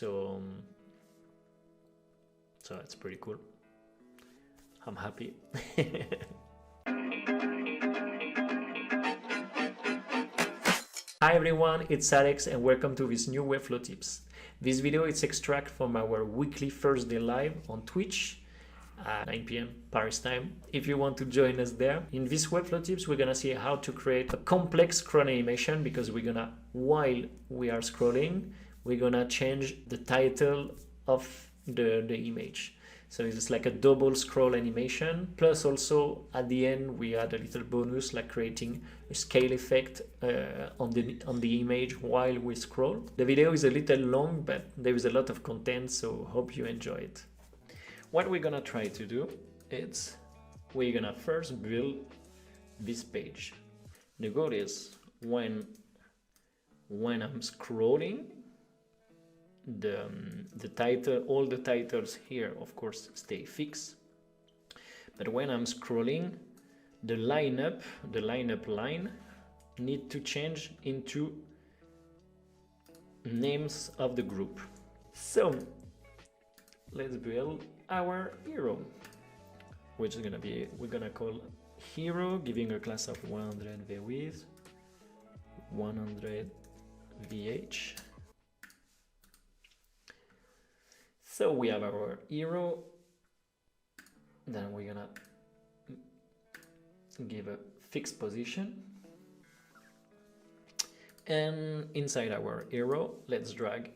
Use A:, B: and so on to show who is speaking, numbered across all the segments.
A: So it's pretty cool. I'm happy. Hi everyone, it's Alex and welcome to this new Webflow tips. This video is extract from our weekly Thursday live on Twitch at 9 p.m. Paris time. If you want to join us there. In this Webflow tips, we're gonna see how to create a complex scroll animation, because we're gonna, while we are scrolling, we're gonna change the title of the image. So it's like a double scroll animation. Plus also at the end, we add a little bonus like creating a scale effect on the image while we scroll. The video is a little long, but there is a lot of content, so hope you enjoy it. What we're gonna try to do is we're gonna first build this page. The goal is when I'm scrolling, the title, all the titles here of course stay fixed, but when I'm scrolling, the lineup line need to change into names of the group. So let's build our hero, which is gonna be, we're gonna call hero, giving a class of 100 vwidth, 100 vh. So we have our hero, then we're gonna give a fixed position, and inside our hero, let's drag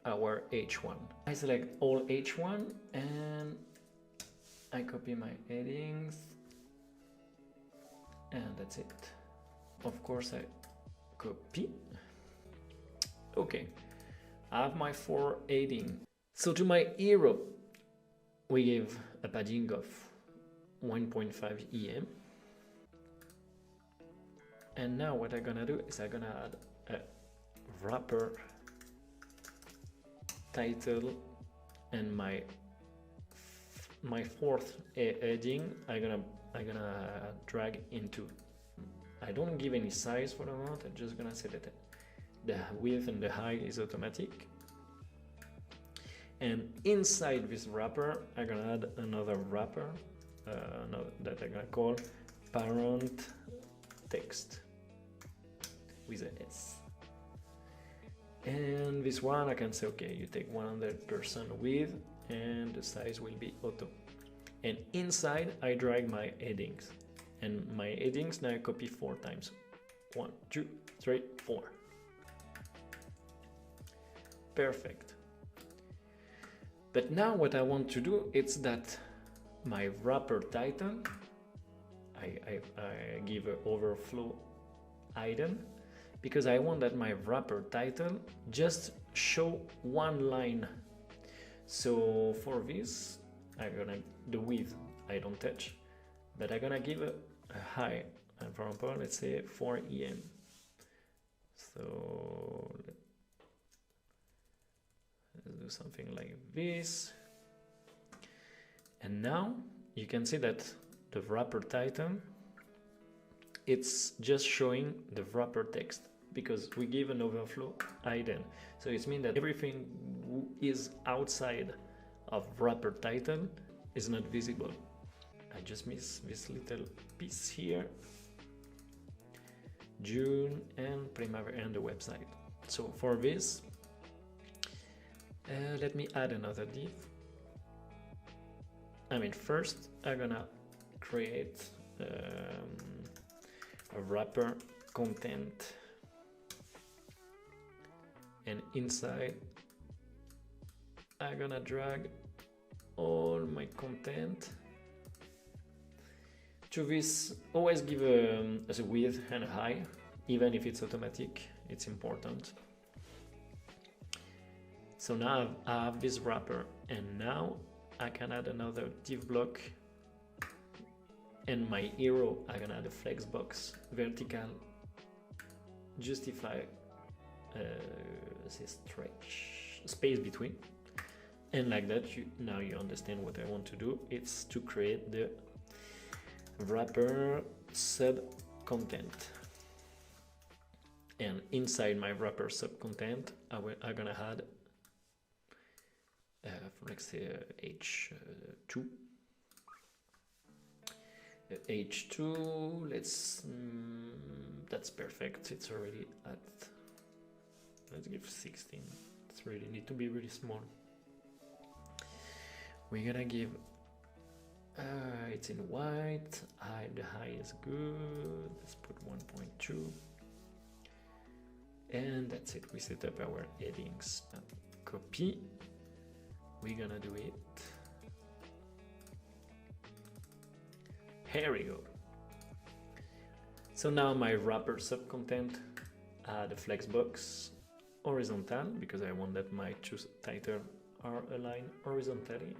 A: our h1. I select all h1 and I copy my headings, and that's it. Of course I copy. Okay, I have my 4 heading. So to my hero, we give a padding of 1.5 em. And now what I'm gonna do is I'm gonna add a wrapper title, and my fourth heading I'm gonna drag into. I don't give any size for the moment. I'm just gonna say that the width and the height is automatic. And inside this wrapper, I'm gonna add another wrapper that I'm gonna call parent text with an S. And this one I can say, okay, you take 100% width and the size will be auto. And inside I drag my headings, and my headings now I copy 4 times. 1, 2, 3, 4. Perfect. But now what I want to do is that my wrapper title, I give an overflow hidden, because I want that my wrapper title just show one line. So for this, the width I don't touch, but I'm gonna give a height, and for example, let's say 4 em. So let's do something like this. And now you can see that the wrapper title, it's just showing the wrapper text, because we give an overflow hidden. So it means that everything is outside of wrapper title is not visible. I just miss this little piece here. June and Primavera and the website. So for this, let me add another div. First I'm gonna create a wrapper content, and inside I'm gonna drag all my content. To this, always give a width and a height, even if it's automatic, it's important. So now I have this wrapper, and now I can add another div block, and my hero, I'm gonna add a flex box, vertical, justify, say stretch, space between, and like that, now you understand what I want to do. It's to create the wrapper sub content, and inside my wrapper sub content, I'm gonna add let's say H2. H2, that's perfect. It's already at, let's give 16. It's really need to be really small. We're gonna give, it's in white, the high is good. Let's put 1.2. And that's it. We set up our headings. Copy. We're gonna do it. Here we go. So now my wrapper subcontent, the flexbox horizontal, because I want that my two titles are aligned horizontally.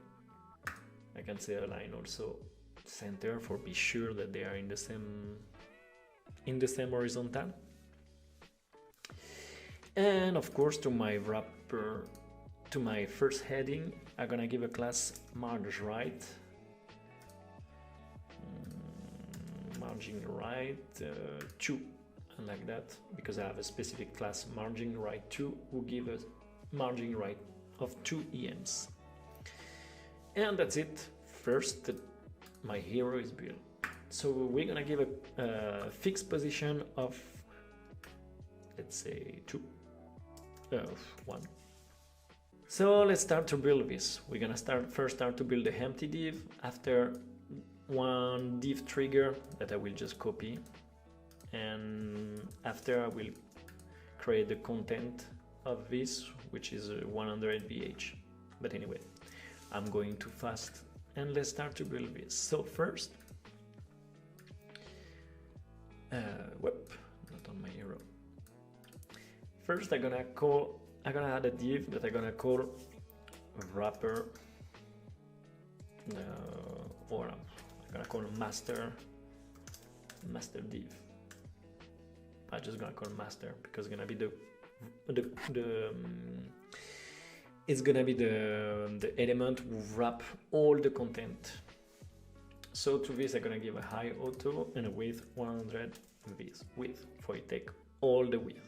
A: I can say align also center for be sure that they are in the same horizontal. And of course, to my wrapper, to my first heading, I'm gonna give a class margin right. Margin right 2, and like that, because I have a specific class margin right 2 who give us margin right of 2 EMs. And that's it. First, my hero is built. So we're gonna give a fixed position of, let's say 1. So let's start to build this. We're gonna start to build the empty div. After one div trigger that I will just copy, and after I will create the content of this, which is 100 VH. But anyway, I'm going too fast, and let's start to build this. So first, not on my hero. First, I'm gonna add a div that I'm gonna call wrapper, or I'm gonna call master div. I'm just gonna call master because it's gonna be it's gonna be the element who wrap all the content. So to this, I'm gonna give a high auto and a width 100 width for it take all the width.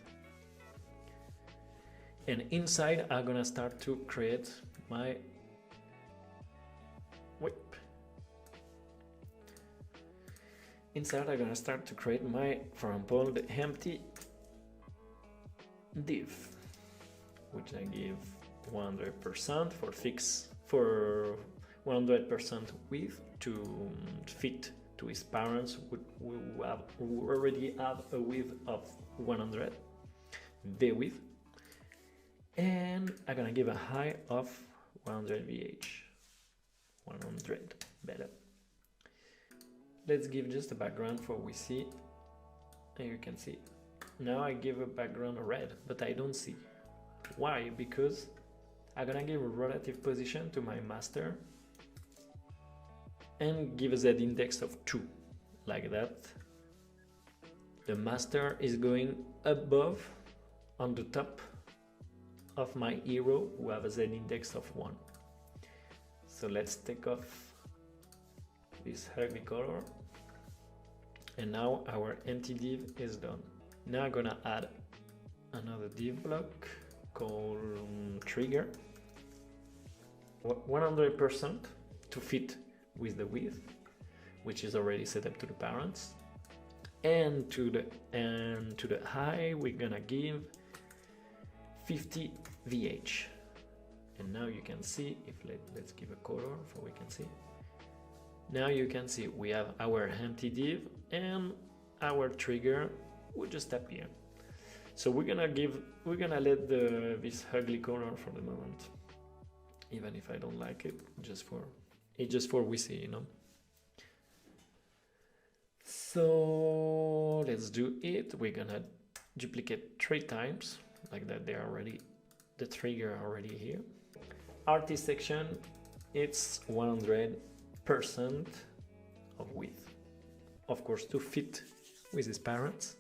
A: And inside, I'm gonna start to create my whip. Inside, I'm gonna start to create my, for example, the empty div, which I give 100% for 100% width to fit to his parents who already have a width of 100, the width. And I'm gonna give a high of 100 VH, 100, better. Let's give just a background for we see, and you can see. Now I give a background red, but I don't see. Why? Because I'm gonna give a relative position to my master and give a Z index of 2, like that. The master is going above on the top of my hero who have a Z index of 1. So let's take off this ugly color, and now our empty div is done. Now I'm gonna add another div block called trigger, 100% to fit with the width, which is already set up to the parents, and to the high we're gonna give 50 VH. And now you can see, if let's give a color so we can see. Now you can see we have our empty div and our trigger will just appear. So we're gonna let this ugly color for the moment, even if I don't like it, just for we see, you know. So let's do it. We're gonna duplicate 3 times, like that. The trigger already here. Artist section, it's 100% of width, of course, to fit with his parents.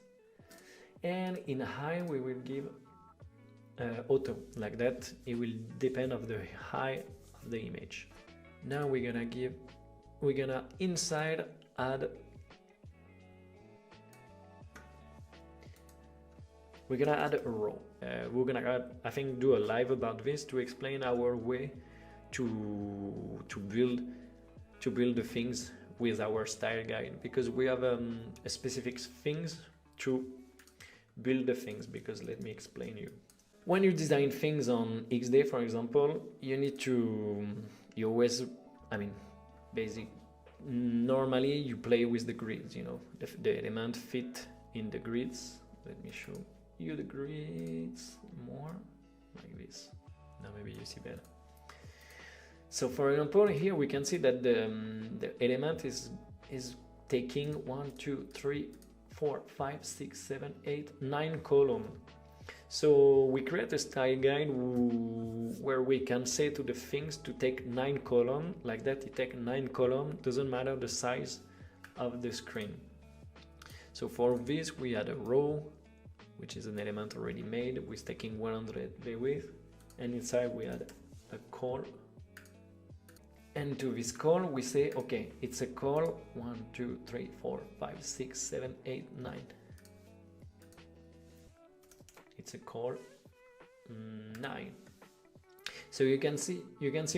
A: And in high we will give auto, like that. It will depend of the height of the image. Now we're gonna inside add, a row. We're gonna I think do a live about this to explain our way to build the things with our style guide, because we have a specific things to build the things. Because let me explain you. When you design things on XD, for example, you need to, you always, I mean, normally you play with the grids, you know, the element fit in the grids. Let me show you the grids more, like this. Now maybe you see better. So for example, here we can see that the element is taking 1, 2, 3, 4, 5, 6, 7, 8, 9 columns. So we create a style guide where we can say to the things to take 9 columns, like that. It takes 9 columns, doesn't matter the size of the screen. So for this we had a row, which is an element already made with taking 100 the width, and inside we had a call. And to this call we say, okay, it's a call 1, 2, 3, 4, 5, 6, 7, 8, 9. It's a call 9. So you can see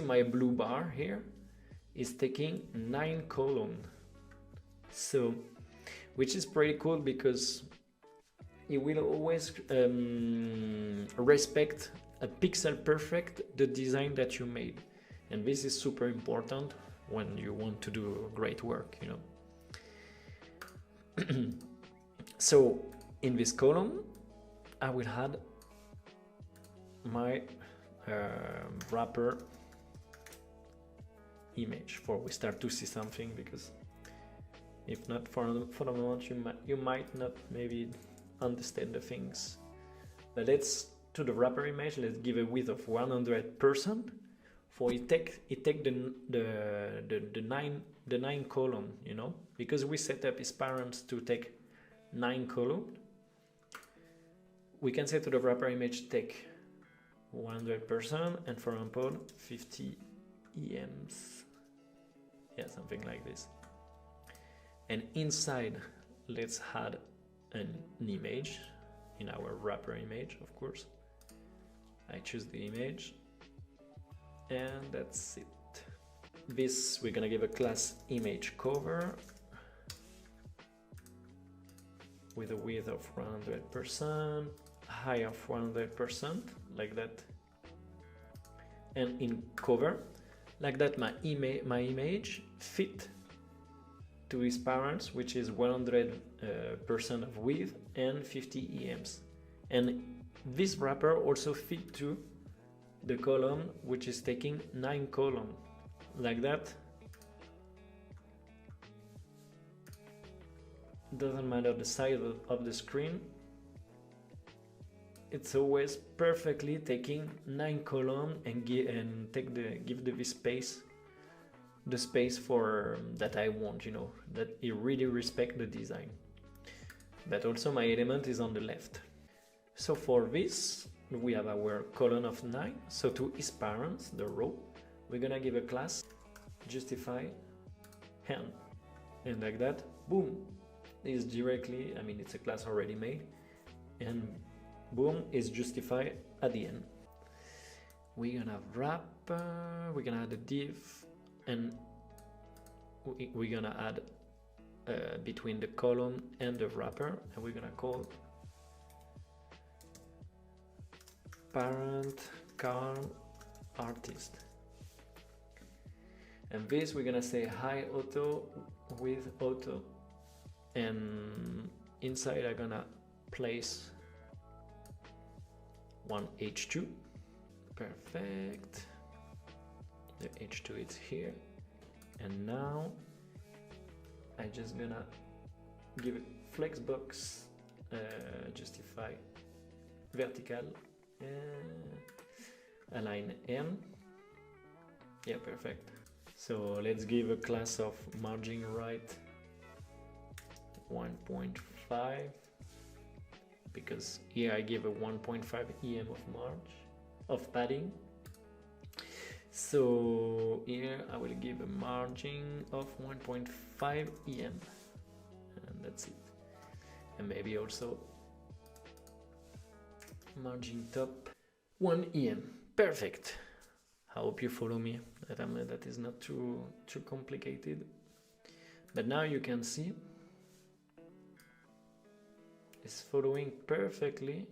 A: my blue bar here is taking 9 columns. So, which is pretty cool, because it will always respect a pixel perfect the design that you made. And this is super important when you want to do great work, you know. So in this column I will add my wrapper image for we start to see something, because if not for the moment you might not maybe understand the things. But let's to the wrapper image, let's give a width of 100%. For it take the 9 column, you know, because we set up his parents to take 9 column. We can say to the wrapper image take 100%, and for example 50 EMs, yeah, something like this. And inside let's add an image in our wrapper image, of course. I choose the image, and that's it. This we're gonna give a class image cover with a width of 100%, height of 100%, like that. And in cover, like that, my image fit to his parents, which is 100% of width and 50 EMs. And this wrapper also fit to the column, which is taking 9 columns, like that. Doesn't matter the size of the screen, it's always perfectly taking 9 columns and give the space, the space for that I want, you know, that it really respect the design. But also my element is on the left. So for this we have our column of 9. So to his parents, the row, we're gonna give a class justify hand, and like that, boom, is directly, I mean it's a class already made, and boom is justified at the end. We're gonna wrap, we're gonna add a div, and we're gonna add between the column and the wrapper, and we're gonna call parent Carl artist. And this we're gonna say hi auto with auto, and inside I'm gonna place one H2. Perfect. The H2 is here, and now I just gonna give it flexbox, justify vertical, align M. Yeah, perfect. So let's give a class of margin right 1.5, because here I give a 1.5 EM of margin of padding. So here I will give a margin of 1.5 EM, and that's it. And maybe also margin top 1 EM. Perfect. I hope you follow me, that is not too complicated. But now you can see it's following perfectly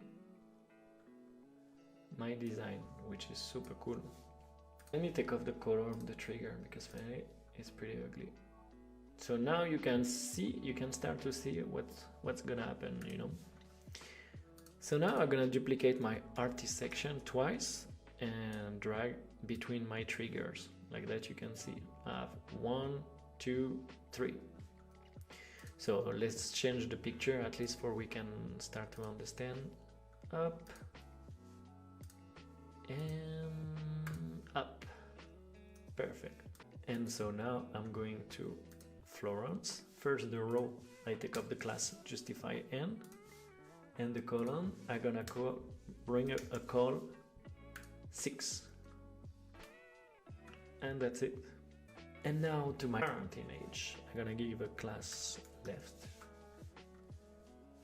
A: my design, which is super cool. Let me take off the color of the trigger because finally it's pretty ugly. So now you can start to see what's gonna happen, you know. So now I'm gonna duplicate my artist section twice and drag between my triggers like that. You can see I have 1, 2, 3. So let's change the picture at least for we can start to understand. Up and up. Perfect. And so now I'm going to Florence. First the row, I take up the class justify n, and the column I'm gonna bring a call 6, and that's it. And now to my current image, I'm gonna give a class left,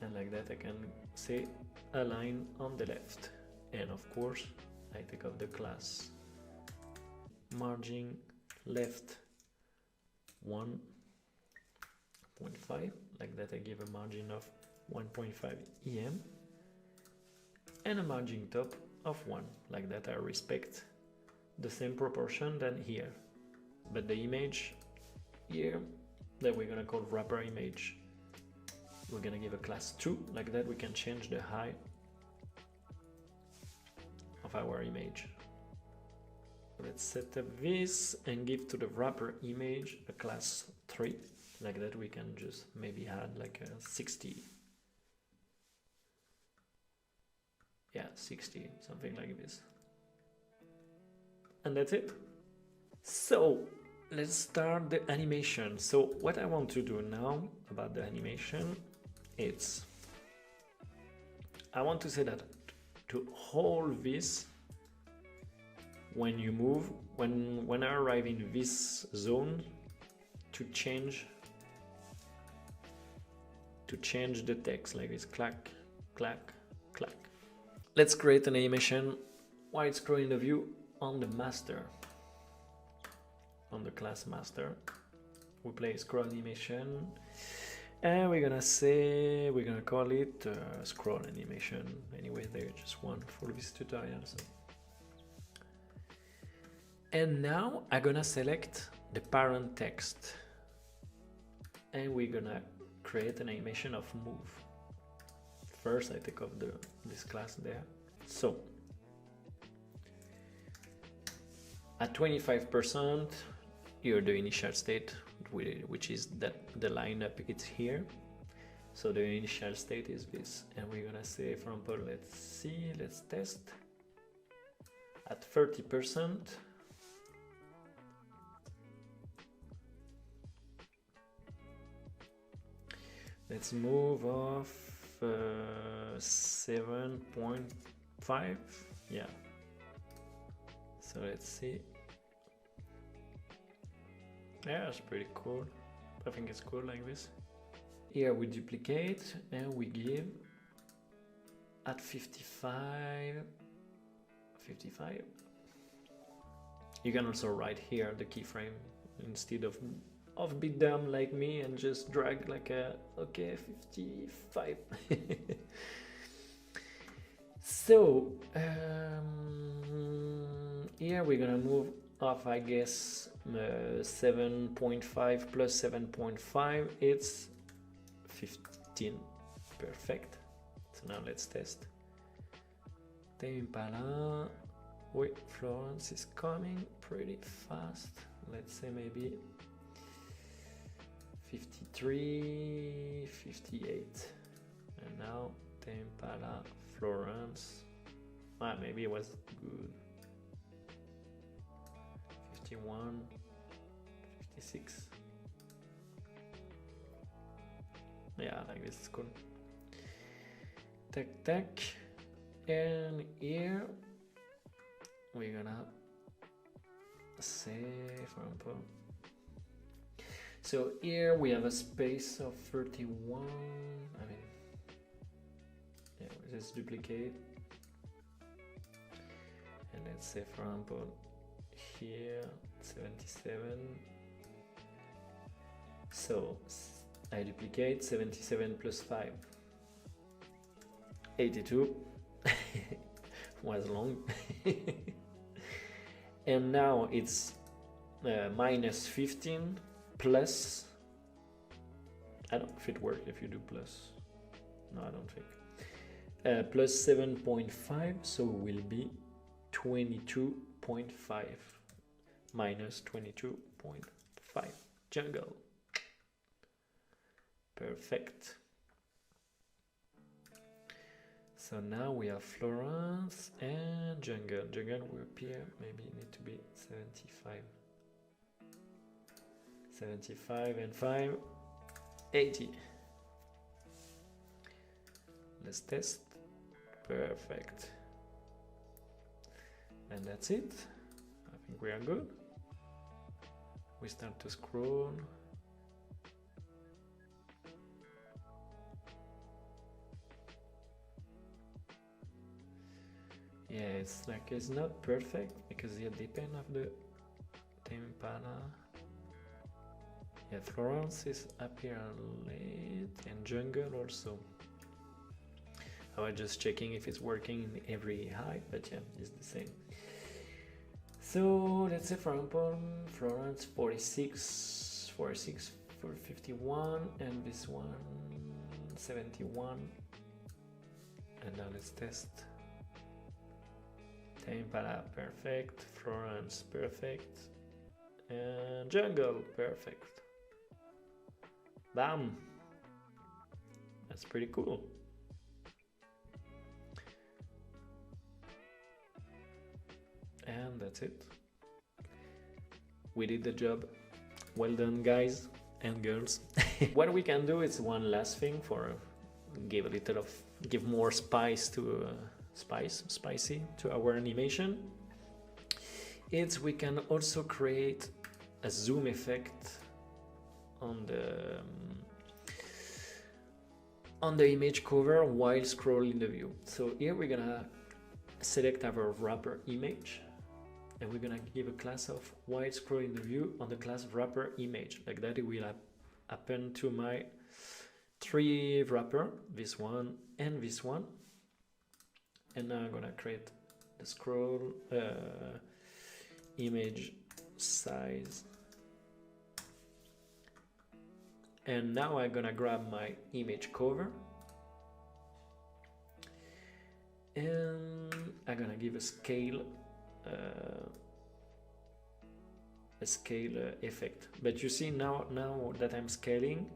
A: and like that I can say align on the left, and of course I take up the class margin left 1.5, like that I give a margin of 1.5 EM and a margin top of 1, like that I respect the same proportion than here. But the image here that we're gonna call wrapper image, we're gonna give a class 2, like that we can change the height of our image. Let's set up this and give to the wrapper image a class 3, like that we can just maybe add like a 60. Yeah, 60, something like this. And that's it. So let's start the animation. So what I want to do now about the animation, it's I want to say that to hold this, when you move, when I arrive in this zone, to change the text like this, clack, clack, clack. Let's create an animation while scrolling the view on the master, on the class master. We play scroll animation, and we're gonna call it scroll animation. Anyway, there's just one for this tutorial. So. And now I'm gonna select the parent text, and we're gonna create an animation of move. First I take off this class there. So at 25%, you're the initial state, which is that the lineup it's here. So the initial state is this, and we're gonna say, for example, let's test at 30%. Let's move off 7.5. Yeah. So let's see. Yeah, it's pretty cool. I think it's cool like this. Here we duplicate and we give at 55. You can also write here the keyframe instead of be dumb like me and just drag like a 55. So here we're gonna move off, I guess, 7.5 plus 7.5, it's 15. Perfect. So now let's test. Impala. Wait, Florence is coming pretty fast. Let's say maybe 53, 58. And now Impala, Florence. Maybe it was good. 51, 56. Yeah, like this is cool. Tac. And here we're gonna say, for example, so here we have a space of 31. I mean, yeah, let's duplicate, and let's say, for example, here 77. So I duplicate 77 plus 5, 82. Was long. And now it's minus 15 plus, I don't know if it works if you do plus, no I don't think, plus 7.5, so it will be 22.5 minus 22.5 jungle. Perfect. So now we have Florence and jungle. Jungle will appear, maybe it need to be 75. 75 and 5, 80. Let's test. Perfect. And that's it. I think we are good. We start to scroll. Yeah, it's like it's not perfect because it depends of the Tempana. Yeah, Florence is appear late and jungle also. I was just checking if it's working in every height, but yeah, it's the same. So let's say for example, Florence 46, 46 for 51, and this one 71. And now let's test. Tempala perfect, Florence perfect, and jungle perfect. Bam! That's pretty cool. And that's it. We did the job. Well done, guys and girls. What we can do is one last thing for give more spice to spicy to our animation. It's we can also create a zoom effect on the image cover while scrolling the view. So here we're gonna select our wrapper image, and we're gonna give a class of while scrolling the view on the class wrapper image. Like that it will happen to my 3 wrapper, this one and this one. And now I'm gonna create the scroll image size. And now I'm gonna grab my image cover and I'm gonna give a scale effect. But you see now that I'm scaling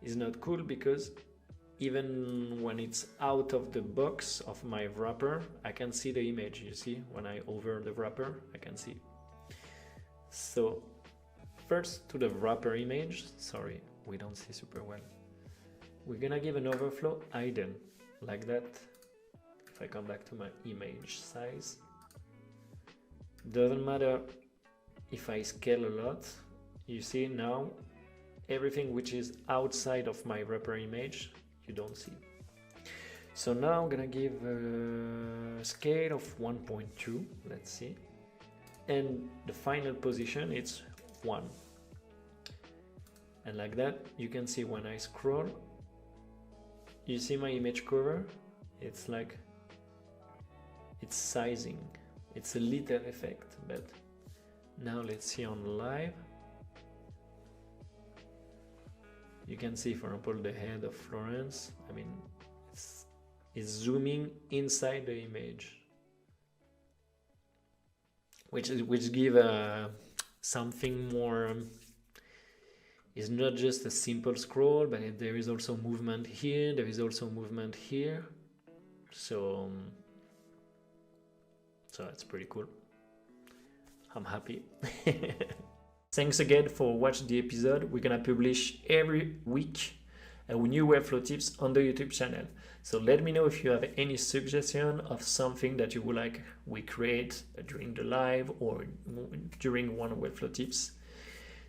A: is not cool because even when it's out of the box of my wrapper, I can see the image. You see, when I hover the wrapper, I can see. So first to the wrapper image, sorry, we don't see super well. We're gonna give an overflow hidden, like that. If I come back to my image size, doesn't matter if I scale a lot, you see now everything which is outside of my wrapper image you don't see. So now I'm gonna give a scale of 1.2, let's see, and the final position it's 1, and like that you can see when I scroll, you see my image cover, it's like it's sizing, it's a little effect. But now let's see on live. You can see, for example, the head of Florence. I mean, it's zooming inside the image, which give something more. It's not just a simple scroll, but there is also movement here. There is also movement here. So it's pretty cool. I'm happy. Thanks again for watching the episode. We're gonna publish every week new Webflow tips on the YouTube channel. So let me know if you have any suggestion of something that you would like we create during the live or during one Webflow tips.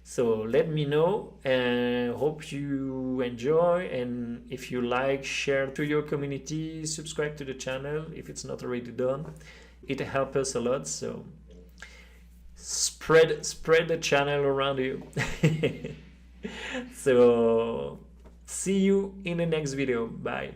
A: So let me know, and hope you enjoy, and if you like, share to your community, subscribe to the channel if it's not already done. It helps us a lot. So spread the channel around you. So see you in the next video. Bye.